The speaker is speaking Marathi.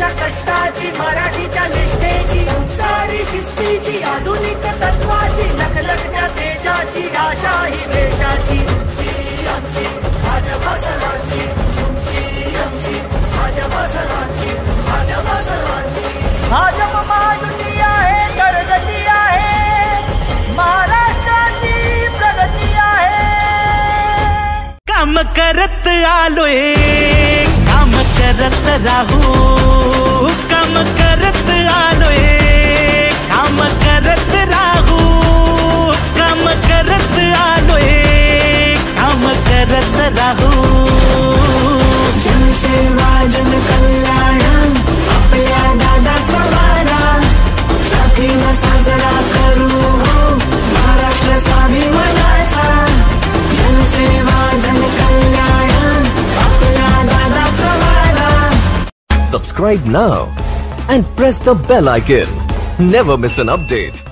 मातीच्या कष्टाची, मराठीच्या निष्ठेची, संस्कारी शिस्तीची, आधुनिक तत्वाची, लखलखत्या तेजाची, आशा ही देशाची. आमची भाजपा सर्वांची, तुमची आमची भाजपा सर्वांची, भाजपा सर्वांची. भाजप महायुती आहे, प्रगती आहे, महाराष्ट्राची प्रगती आहे. काम करत आलोय, काम करत राहू, काम करत आलोय, काम करत राहू, काम करत आलोय, काम करत राहू. जनसेवा जनकल्याण आपल्या दादाचा वारा, साथीनं साजरा करू महाराष्ट्र स्वाभिमानाचा. जनसेवा जनकल्याण आपल्या दादाचा वारा. Subscribe now and press the bell icon. Never miss an update.